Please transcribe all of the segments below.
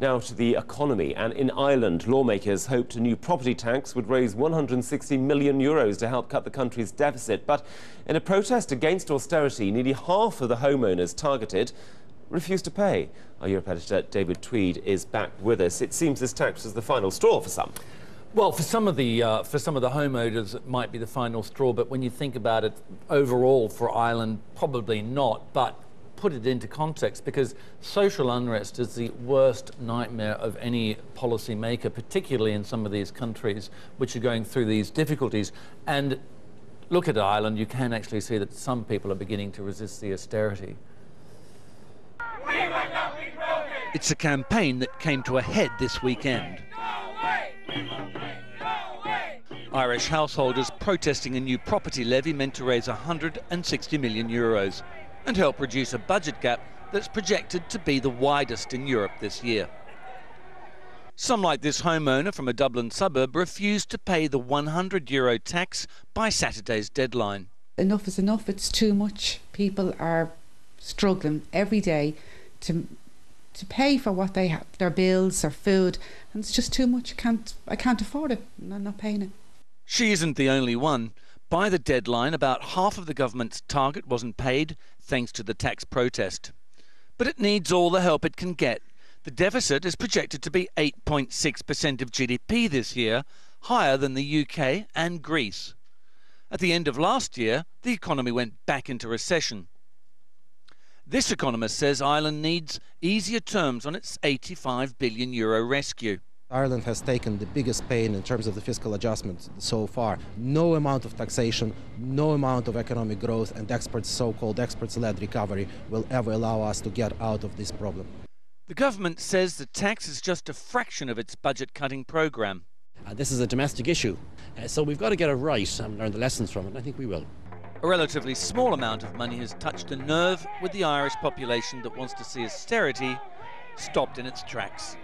Now to the economy, and in Ireland, lawmakers hoped a new property tax would raise €160 million to help cut the country's deficit. But in a protest against austerity, nearly half of the homeowners targeted refused to pay. Our Europe editor David Tweed is back with us. It seems this tax is the final straw for some. Well, for some of the homeowners, it might be the final straw. But when you think about it, overall for Ireland, probably not. But put it into context, because social unrest is the worst nightmare of any policymaker, particularly in some of these countries which are going through these difficulties. And look at Ireland, you can actually see that some people are beginning to resist the austerity. It's a campaign that came to a head this weekend. Irish householders protesting a new property levy meant to raise €160 million and help reduce a budget gap that's projected to be the widest in Europe this year. Some, like this homeowner from a Dublin suburb, refused to pay the €100 tax by Saturday's deadline. Enough is enough. It's too much. People are struggling every day to pay for what they have, their bills, their food, and it's just too much. I can't afford it, and I'm not paying it. She isn't the only one. By the deadline, about half of the government's target wasn't paid, thanks to the tax protest. But it needs all the help it can get. The deficit is projected to be 8.6% of GDP this year, higher than the UK and Greece. At the end of last year, the economy went back into recession. This economist says Ireland needs easier terms on its €85 billion rescue. Ireland has taken the biggest pain in terms of the fiscal adjustment so far. No amount of taxation, no amount of economic growth and so-called experts-led recovery will ever allow us to get out of this problem. The government says the tax is just a fraction of its budget-cutting programme. This is a domestic issue, so we've got to get it right and learn the lessons from it, and I think we will. A relatively small amount of money has touched a nerve with the Irish population that wants to see austerity stopped in its tracks.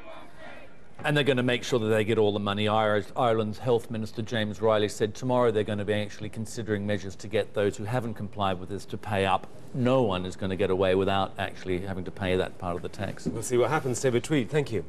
And they're going to make sure that they get all the money. Ireland's Health Minister James Riley said tomorrow they're going to be actually considering measures to get those who haven't complied with this to pay up. No one is going to get away without actually having to pay that part of the tax. We'll see what happens. David Tweed, thank you.